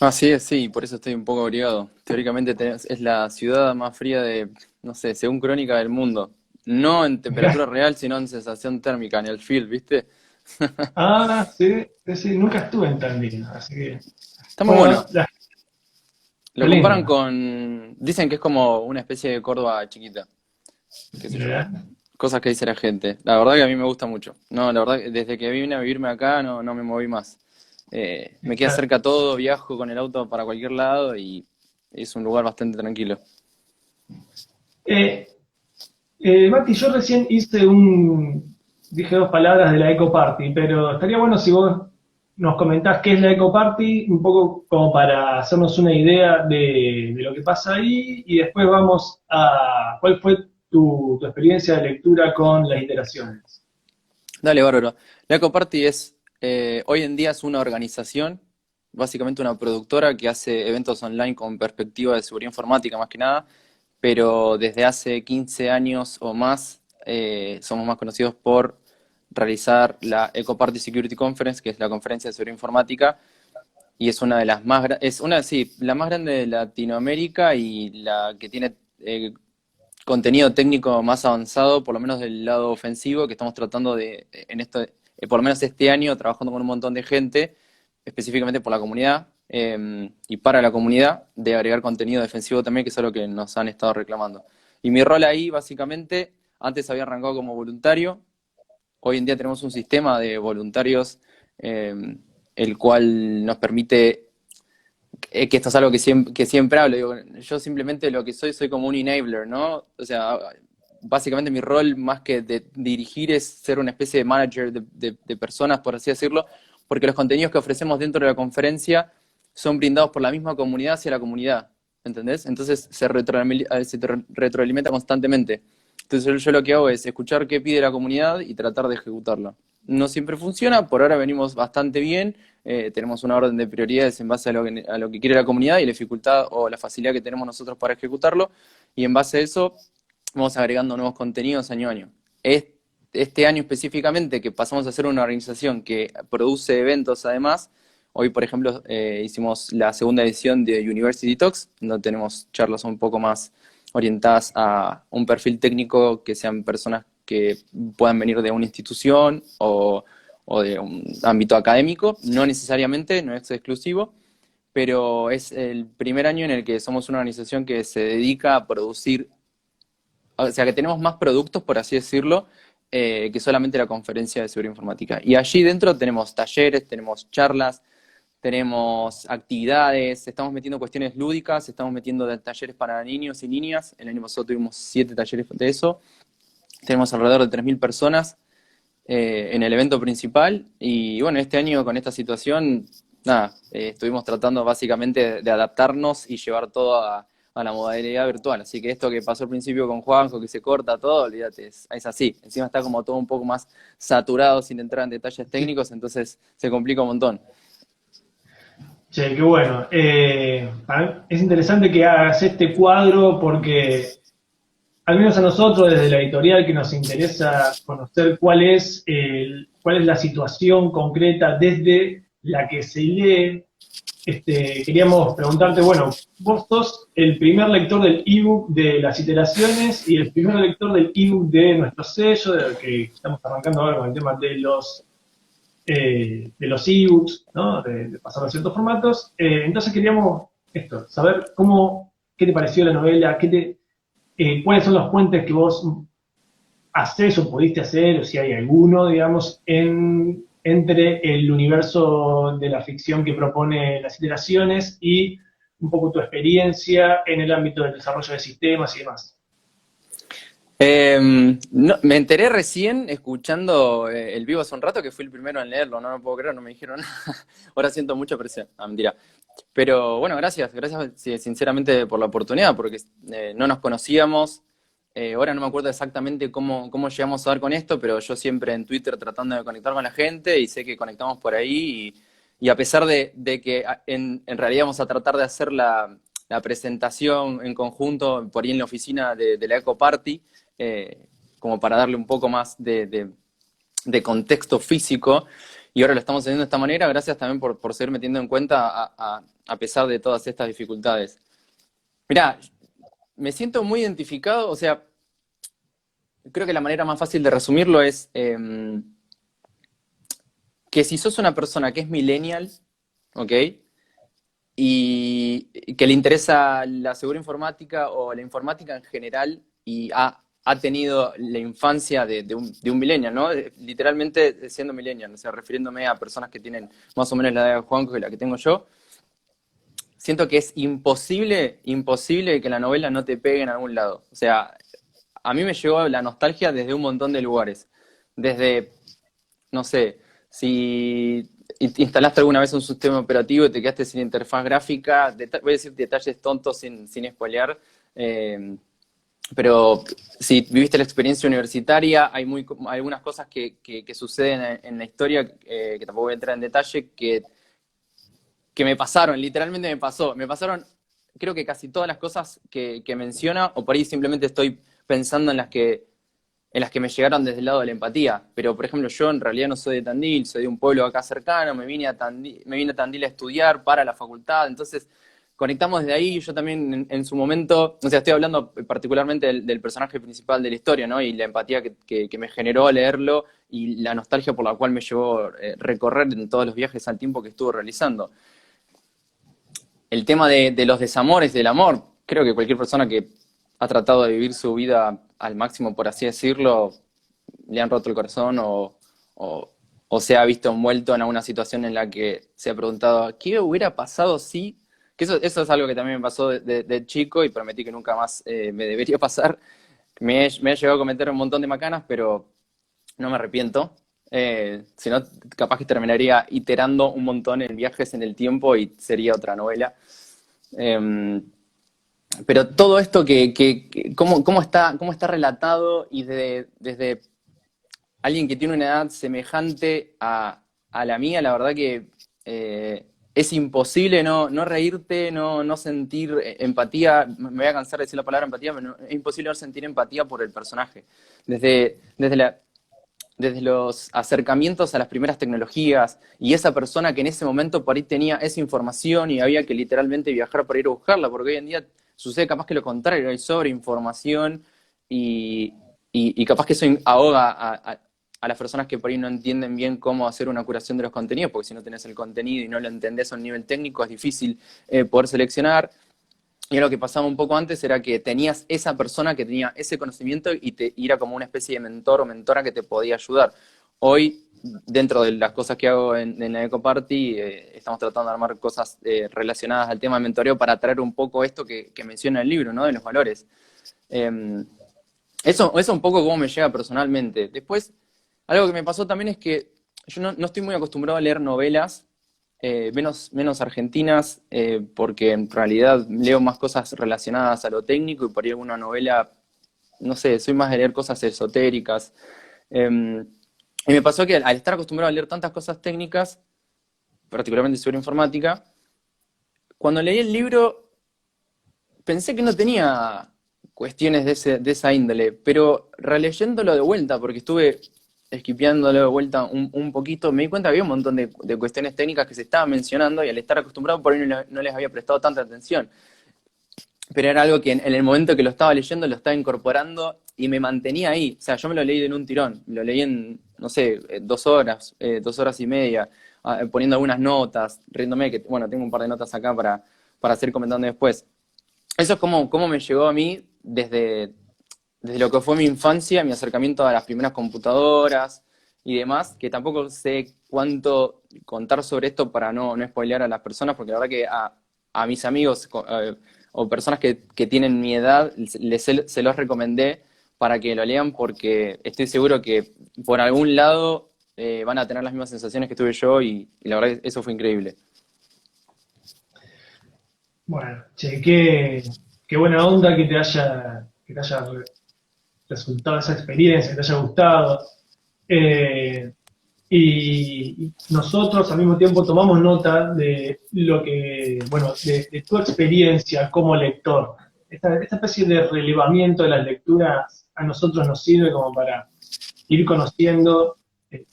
Así es, sí, por eso estoy un poco abrigado. Teóricamente es la ciudad más fría de, no sé, según crónica del mundo. No en temperatura real, sino en sensación térmica, en el feel, ¿viste? Ah, sí, sí, sí, nunca estuve en Tandil, así que, Está muy bueno, bueno. está Lo comparan lindo. con... Dicen que es como una especie de Córdoba chiquita, qué sé yo. Mirá. Cosas que dice la gente. La verdad que a mí me gusta mucho. No, la verdad que desde que vine a vivirme acá no me moví más. Me queda cerca todo, viajo con el auto para cualquier lado y es un lugar bastante tranquilo. Eh, Mati, yo recién dije dos palabras de la Eco Party, pero estaría bueno si vos nos comentás qué es la Eco Party, un poco como para hacernos una idea de lo que pasa ahí, y después vamos a cuál fue tu experiencia de lectura con las iteraciones. Dale, bárbaro. La Eco Party es Hoy en día es una organización, básicamente una productora que hace eventos online con perspectiva de seguridad informática más que nada, pero desde hace 15 años o más somos más conocidos por realizar la Ecoparty Security Conference, que es la conferencia de seguridad informática, y es una de las más, sí, la más grande de Latinoamérica y la que tiene contenido técnico más avanzado, por lo menos del lado ofensivo, que estamos tratando de, en esto, por lo menos este año, trabajando con un montón de gente, específicamente por la comunidad y para la comunidad, de agregar contenido defensivo también, que es algo que nos han estado reclamando. Y mi rol ahí, básicamente, antes había arrancado como voluntario, hoy en día tenemos un sistema de voluntarios el cual nos permite que esto es algo que siempre hablo, digo, yo simplemente lo que soy como un enabler, ¿no? O sea, básicamente mi rol más que de dirigir es ser una especie de manager de personas, por así decirlo, porque los contenidos que ofrecemos dentro de la conferencia son brindados por la misma comunidad hacia la comunidad, ¿entendés? Entonces se retroalimenta constantemente. Entonces yo lo que hago es escuchar qué pide la comunidad y tratar de ejecutarlo. No siempre funciona, por ahora venimos bastante bien, tenemos una orden de prioridades en base a lo que quiere la comunidad y la dificultad o la facilidad que tenemos nosotros para ejecutarlo, y en base a eso vamos agregando nuevos contenidos año a año. Este año específicamente, que pasamos a ser una organización que produce eventos además, hoy por ejemplo hicimos la segunda edición de University Talks, donde tenemos charlas un poco más orientadas a un perfil técnico, que sean personas que puedan venir de una institución o de un ámbito académico, no necesariamente, no es exclusivo, pero es el primer año en el que somos una organización que se dedica a producir, o sea, que tenemos más productos, por así decirlo, que solamente la conferencia de seguridad informática. Y allí dentro tenemos talleres, tenemos charlas, tenemos actividades, estamos metiendo cuestiones lúdicas, estamos metiendo talleres para niños y niñas. El año pasado tuvimos 7 talleres de eso. Tenemos alrededor de 3.000 personas en el evento principal. Y bueno, este año con esta situación, nada, estuvimos tratando básicamente de adaptarnos y llevar todo a la modalidad virtual. Así que esto que pasó al principio con Juanjo, que se corta todo, olvídate, es así. Encima está como todo un poco más saturado sin entrar en detalles técnicos, entonces se complica un montón. Che, qué bueno. Es interesante que hagas este cuadro porque, al menos a nosotros, desde la editorial, que nos interesa conocer cuál es la situación concreta desde la que se lee, queríamos preguntarte, bueno, vos sos el primer lector del ebook de las iteraciones y el primer lector del ebook de nuestro sello, de que estamos arrancando ahora con el tema de los ebooks, ¿no? De pasar a ciertos formatos. Entonces queríamos saber qué te pareció la novela, cuáles son los puentes que vos haces o pudiste hacer, o si hay alguno, digamos, entre el universo de la ficción que propone las iteraciones y un poco tu experiencia en el ámbito del desarrollo de sistemas y demás. No, me enteré recién escuchando el vivo hace un rato, que fui el primero en leerlo, no lo puedo creer, no me dijeron nada. Ahora siento mucha presión. Ah, mentira. Pero bueno, gracias sí, sinceramente por la oportunidad, porque no nos conocíamos. Ahora no me acuerdo exactamente cómo llegamos a dar con esto, pero yo siempre en Twitter tratando de conectar con la gente y sé que conectamos por ahí. Y a pesar de que en realidad vamos a tratar de hacer la presentación en conjunto por ahí en la oficina de la Eco Party, como para darle un poco más de contexto físico, y ahora lo estamos haciendo de esta manera, gracias también por seguir metiendo en cuenta a pesar de todas estas dificultades. Mirá, me siento muy identificado, o sea, creo que la manera más fácil de resumirlo es que si sos una persona que es millennial, ¿ok? Y que le interesa la seguridad informática o la informática en general y ha tenido la infancia de un millennial, ¿no? Literalmente siendo millennial, o sea, refiriéndome a personas que tienen más o menos la edad de Juanjo que la que tengo yo, siento que es imposible que la novela no te pegue en algún lado. O sea, a mí me llegó la nostalgia desde un montón de lugares. Desde, no sé, si instalaste alguna vez un sistema operativo y te quedaste sin interfaz gráfica, voy a decir detalles tontos sin spoilear, pero si viviste la experiencia universitaria, hay algunas cosas que suceden en la historia, que tampoco voy a entrar en detalle, que me pasaron, literalmente me pasaron creo que casi todas las cosas que menciona, o por ahí simplemente estoy pensando en las que me llegaron desde el lado de la empatía. Pero, por ejemplo, yo en realidad no soy de Tandil, soy de un pueblo acá cercano, me vine a Tandil a estudiar para la facultad, entonces conectamos desde ahí. Yo también en su momento, o sea, estoy hablando particularmente del personaje principal de la historia, ¿no? Y la empatía que me generó leerlo y la nostalgia por la cual me llevó recorrer en todos los viajes al tiempo que estuvo realizando. El tema de los desamores, del amor, creo que cualquier persona que ha tratado de vivir su vida al máximo, por así decirlo, le han roto el corazón o se ha visto envuelto en alguna situación en la que se ha preguntado, ¿qué hubiera pasado si? Que eso es algo que también me pasó de chico y prometí que nunca más me debería pasar. Me he llegado a cometer un montón de macanas, pero no me arrepiento. Si no, capaz que terminaría iterando un montón en viajes en el tiempo y sería otra novela. Pero todo esto cómo está relatado y desde alguien que tiene una edad semejante a la mía, la verdad que es imposible no reírte, no sentir empatía. Me voy a cansar de decir la palabra empatía, pero es imposible no sentir empatía por el personaje. Desde los acercamientos a las primeras tecnologías y esa persona que en ese momento por ahí tenía esa información y había que literalmente viajar para ir a buscarla, porque hoy en día sucede capaz que lo contrario, hay sobreinformación y capaz que eso ahoga a las personas que por ahí no entienden bien cómo hacer una curación de los contenidos, porque si no tenés el contenido y no lo entendés a un nivel técnico es difícil poder seleccionar. Y lo que pasaba un poco antes era que tenías esa persona que tenía ese conocimiento y era como una especie de mentor o mentora que te podía ayudar. Hoy, dentro de las cosas que hago en la Ecoparty, estamos tratando de armar cosas relacionadas al tema de mentoreo para traer un poco esto que menciona el libro, ¿no? De los valores. Eso es un poco cómo me llega personalmente. Después, algo que me pasó también es que yo no estoy muy acostumbrado a leer novelas, menos argentinas, porque en realidad leo más cosas relacionadas a lo técnico y por ahí alguna novela, no sé, soy más de leer cosas esotéricas. Y me pasó que al estar acostumbrado a leer tantas cosas técnicas, particularmente sobre informática, cuando leí el libro pensé que no tenía cuestiones de esa índole, pero releyéndolo de vuelta, porque estuve esquipeándolo de vuelta un poquito, me di cuenta que había un montón de cuestiones técnicas que se estaban mencionando y al estar acostumbrado por ahí no les había prestado tanta atención. Pero era algo que en el momento que lo estaba leyendo lo estaba incorporando y me mantenía ahí. O sea, yo me lo leí en un tirón, lo leí en, no sé, 2 horas y media, poniendo algunas notas, riéndome, que bueno, tengo un par de notas acá para seguir comentando después. Eso es como me llegó a mí desde lo que fue mi infancia, mi acercamiento a las primeras computadoras y demás, que tampoco sé cuánto contar sobre esto para no spoilear a las personas, porque la verdad que a mis amigos o personas que tienen mi edad, se los recomendé para que lo lean, porque estoy seguro que por algún lado van a tener las mismas sensaciones que tuve yo y la verdad que eso fue increíble. Bueno, che, qué buena onda que te haya resultado esa experiencia, que te haya gustado. Y nosotros al mismo tiempo tomamos nota de lo que, bueno, de tu experiencia como lector. Esta especie de relevamiento de las lecturas a nosotros nos sirve como para ir conociendo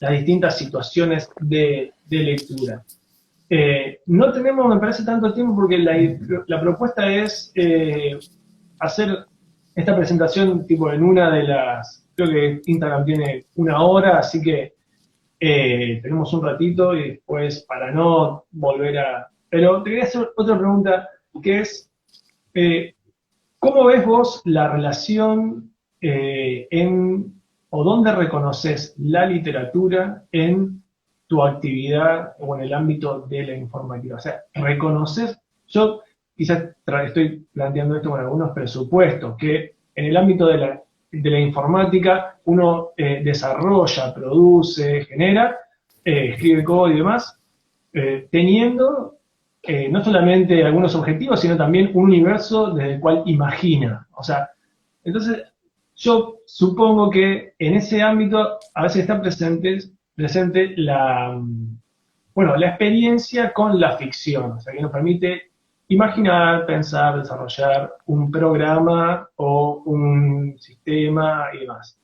las distintas situaciones de lectura. No tenemos, me parece, tanto tiempo porque la propuesta es hacer esta presentación tipo en una de las, creo que Instagram tiene 1 hora, así que tenemos un ratito y después para no volver a... Pero te quería hacer otra pregunta, que es, ¿cómo ves vos la relación o dónde reconoces la literatura en tu actividad o en el ámbito de la informática? O sea, reconocer, yo quizás estoy planteando esto con algunos presupuestos, que en el ámbito de la informática uno desarrolla, produce, genera, escribe código y demás, teniendo no solamente algunos objetivos, sino también un universo desde el cual imagina. O sea, Entonces, yo supongo que en ese ámbito a veces está presente bueno, la experiencia con la ficción, o sea, que nos permite imaginar, pensar, desarrollar un programa o un sistema y demás.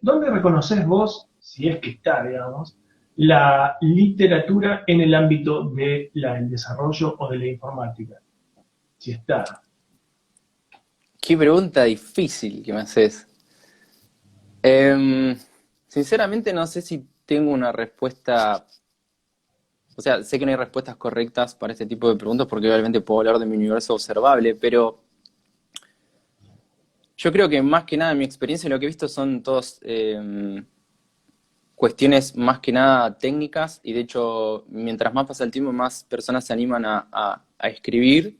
¿Dónde reconoces vos, si es que está, digamos, la literatura en el ámbito del desarrollo o de la informática? Si está. Qué pregunta difícil que me haces. Em, Sinceramente no sé si tengo una respuesta, o sea, sé que no hay respuestas correctas para este tipo de preguntas porque obviamente puedo hablar de mi universo observable, pero yo creo que más que nada en mi experiencia lo que he visto son todos cuestiones más que nada técnicas y de hecho mientras más pasa el tiempo más personas se animan a escribir,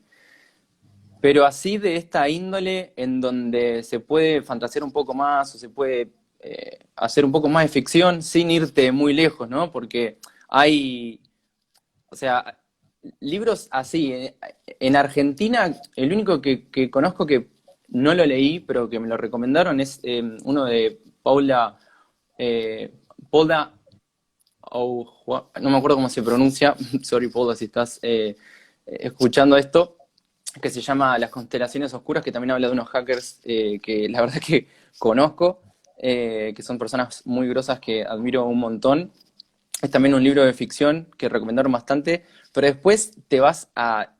pero así de esta índole en donde se puede fantasear un poco más o se puede hacer un poco más de ficción sin irte muy lejos, ¿no? Porque hay, o sea, libros así. En Argentina, el único que conozco que no lo leí, pero que me lo recomendaron es uno de eh, Paula, no me acuerdo cómo se pronuncia, sorry Paula si estás escuchando esto, que se llama Las constelaciones oscuras, que también habla de unos hackers que la verdad que conozco, que son personas muy grosas que admiro un montón. Es también un libro de ficción que recomendaron bastante, pero después te vas a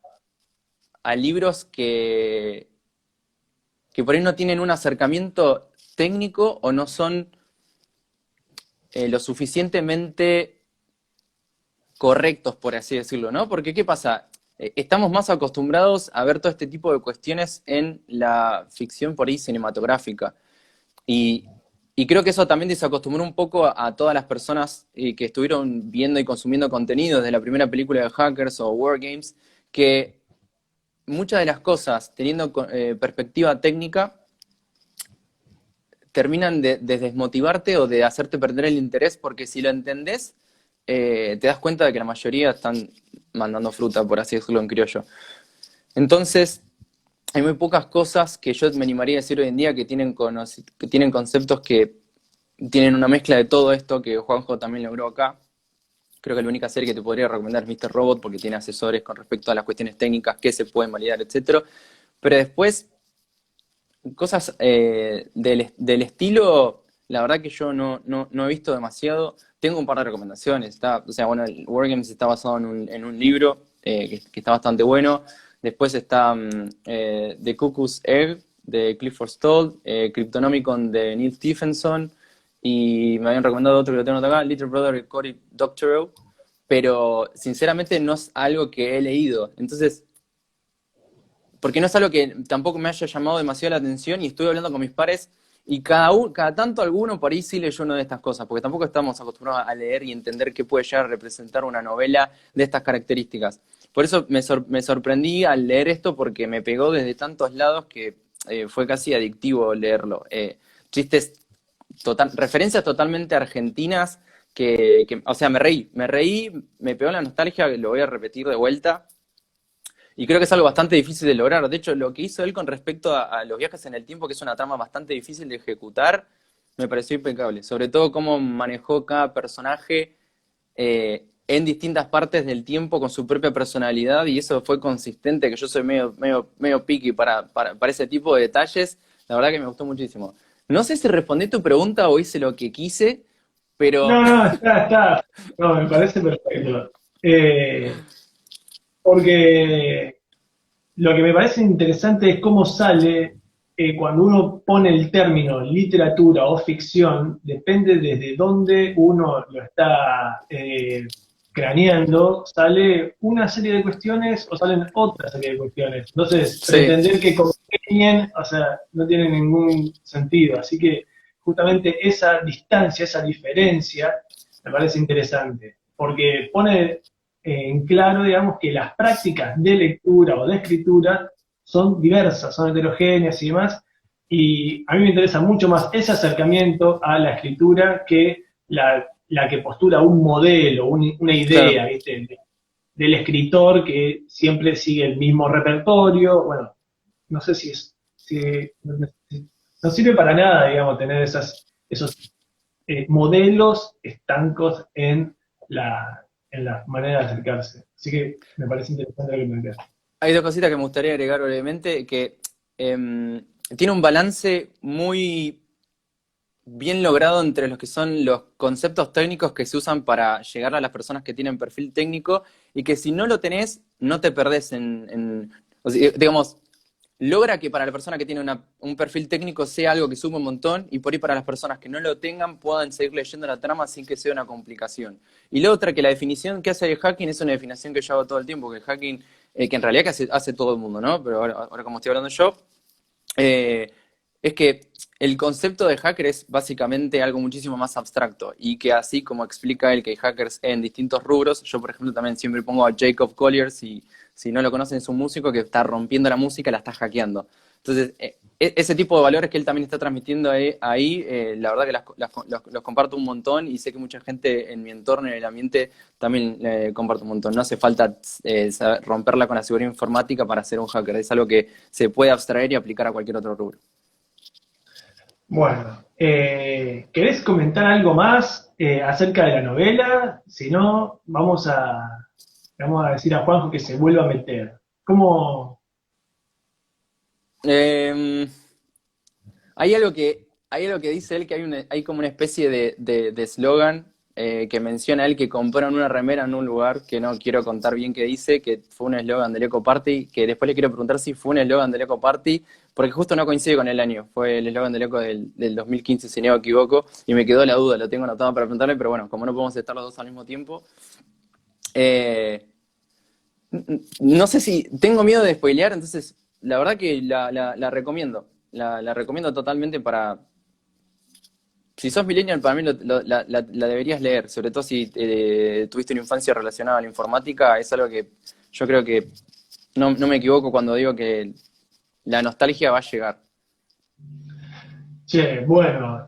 libros que por ahí no tienen un acercamiento técnico o no son lo suficientemente correctos, por así decirlo, ¿no? Porque, ¿qué pasa? Estamos más acostumbrados a ver todo este tipo de cuestiones en la ficción por ahí cinematográfica. Y, y creo que eso también desacostumbró un poco a todas las personas que estuvieron viendo y consumiendo contenido desde la primera película de Hackers o Wargames, que muchas de las cosas, teniendo perspectiva técnica, terminan de desmotivarte o de hacerte perder el interés, porque si lo entendés, te das cuenta de que la mayoría están mandando fruta, por así decirlo en criollo. Entonces, hay muy pocas cosas que yo me animaría a decir hoy en día que tienen conceptos que tienen una mezcla de todo esto que Juanjo también logró acá. Creo que la única serie que te podría recomendar es Mr. Robot porque tiene asesores con respecto a las cuestiones técnicas que se pueden validar, etcétera. Pero después, cosas del estilo, la verdad que yo no he visto demasiado. Tengo un par de recomendaciones. O sea, bueno, el Wargames está basado en un libro que está bastante bueno. Después está The Cuckoo's Egg de Clifford Stoll, Cryptonomicon de Neil Stephenson, y me habían recomendado otro que lo tengo acá, Little Brother de Cory Doctorow, pero sinceramente no es algo que he leído. Entonces, porque no es algo que tampoco me haya llamado demasiado la atención y estuve hablando con mis pares y cada tanto alguno por ahí sí leyó una de estas cosas, porque tampoco estamos acostumbrados a leer y entender qué puede llegar a representar una novela de estas características. Por eso me sorprendí al leer esto porque me pegó desde tantos lados que fue casi adictivo leerlo. Chistes, referencias totalmente argentinas o sea, me reí, me pegó la nostalgia, lo voy a repetir de vuelta. Y creo que es algo bastante difícil de lograr. De hecho, lo que hizo él con respecto a los viajes en el tiempo, que es una trama bastante difícil de ejecutar, me pareció impecable. Sobre todo cómo manejó cada personaje en distintas partes del tiempo con su propia personalidad, y eso fue consistente, que yo soy medio picky para ese tipo de detalles. La verdad que me gustó muchísimo. No sé si respondí tu pregunta o hice lo que quise, pero... No, está. No, me parece perfecto. Porque lo que me parece interesante es cómo sale cuando uno pone el término literatura o ficción, depende desde dónde uno lo está craneando, sale una serie de cuestiones o salen otra serie de cuestiones. Entonces, Sí. pretender que convenien, o sea, no tiene ningún sentido. Así que justamente esa distancia, esa diferencia, me parece interesante, porque pone en claro, digamos, que las prácticas de lectura o de escritura son diversas, son heterogéneas y demás, y a mí me interesa mucho más ese acercamiento a la escritura que la que postula un modelo, una Claro. idea, ¿viste? Del escritor que siempre sigue el mismo repertorio. Bueno, no sé si no sirve para nada, digamos, tener esos modelos estancos en la manera de acercarse. Así que me parece interesante lo que planteas. Hay dos cositas que me gustaría agregar brevemente, que tiene un balance muy bien logrado entre los que son los conceptos técnicos que se usan para llegar a las personas que tienen perfil técnico y que si no lo tenés, no te perdés o sea, digamos, logra que para la persona que tiene un perfil técnico sea algo que suma un montón y por ahí para las personas que no lo tengan puedan seguir leyendo la trama sin que sea una complicación. Y la otra, que la definición que hace de hacking es una definición que yo hago todo el tiempo, que el hacking, que en realidad que hace todo el mundo, ¿no? Pero ahora como estoy hablando yo, es que el concepto de hacker es básicamente algo muchísimo más abstracto y que así como explica él que hay hackers en distintos rubros, yo por ejemplo también siempre pongo a Jacob Collier, si no lo conocen es un músico que está rompiendo la música, la está hackeando. Entonces, ese tipo de valores que él también está transmitiendo ahí, la verdad que los comparto un montón y sé que mucha gente en mi entorno, en el ambiente, también comparte un montón. No hace falta romperla con la seguridad informática para ser un hacker, es algo que se puede abstraer y aplicar a cualquier otro rubro. Bueno, ¿querés comentar algo más acerca de la novela? Si no, vamos a decir a Juanjo que se vuelva a meter. ¿Cómo? Hay algo que dice él, que hay como una especie de eslogan que menciona él, que compraron una remera en un lugar que no quiero contar bien qué dice, que fue un eslogan del Eco Party, que después le quiero preguntar si fue un eslogan del Eco Party, porque justo no coincide con el año, fue el eslogan del Eco del 2015, si no me equivoco, y me quedó la duda, lo tengo anotado para preguntarle, pero bueno, como no podemos estar los dos al mismo tiempo, no sé si tengo miedo de spoilear, entonces la verdad que la recomiendo. La recomiendo totalmente para... Si sos millennial, para mí la deberías leer, sobre todo si tuviste una infancia relacionada a la informática, es algo que yo creo que no me equivoco cuando digo que la nostalgia va a llegar. Che, bueno,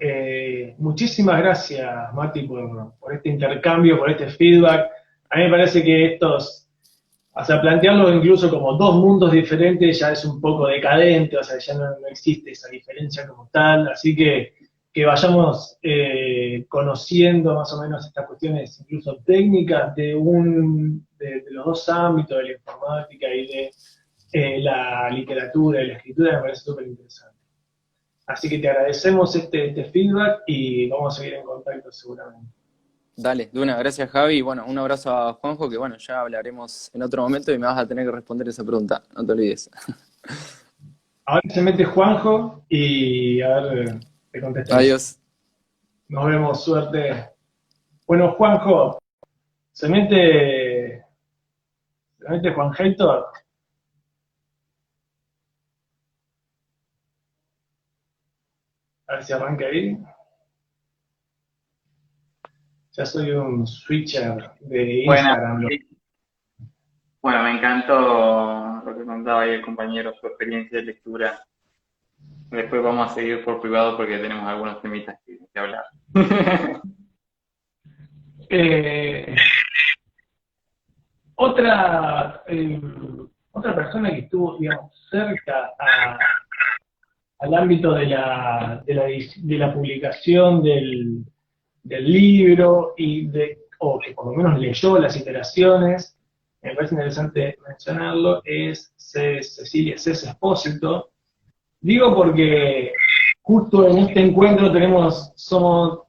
muchísimas gracias, Mati, por este intercambio, por este feedback. A mí me parece que o sea, plantearlo incluso como dos mundos diferentes ya es un poco decadente, o sea, ya no existe esa diferencia como tal, así que vayamos conociendo más o menos estas cuestiones incluso técnicas de los dos ámbitos, de la informática y de la literatura y la escritura, me parece súper interesante. Así que te agradecemos este feedback y vamos a seguir en contacto seguramente. Dale, de una, gracias Javi, y bueno, un abrazo a Juanjo, que bueno, ya hablaremos en otro momento y me vas a tener que responder esa pregunta, no te olvides. Ahora se mete Juanjo y a ver, te contesto. Adiós. Nos vemos, suerte. Bueno, Juanjo, se mete Juan Héctor. A ver si arranca ahí. Ya soy un switcher de Instagram. Bueno, me encantó lo que contaba ahí el compañero, su experiencia de lectura. Después vamos a seguir por privado porque tenemos algunos temitas que hablar. Otra persona que estuvo, digamos, cerca al ámbito de la publicación del libro o que por lo menos leyó las iteraciones, me parece interesante mencionarlo, es Cecilia Cés Espósito. Digo porque justo en este encuentro somos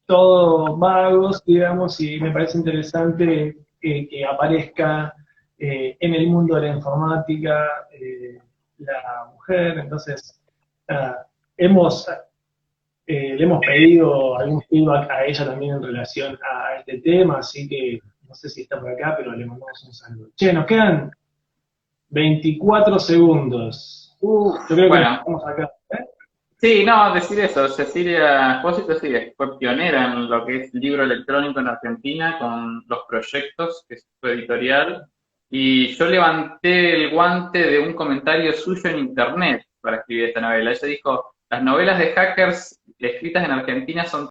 todos magos, digamos, y me parece interesante que aparezca en el mundo de la informática la mujer. Entonces, le hemos pedido algún feedback a ella también en relación a este tema, así que no sé si está por acá, pero le mandamos un saludo. Che, nos quedan 24 segundos. Yo creo que estamos acá. Sí, no, decir eso, Cecilia Espósito sí, fue pionera en lo que es libro electrónico en Argentina con los proyectos, que es su editorial, y yo levanté el guante de un comentario suyo en internet para escribir esta novela. Ella dijo, las novelas de hackers escritas en Argentina son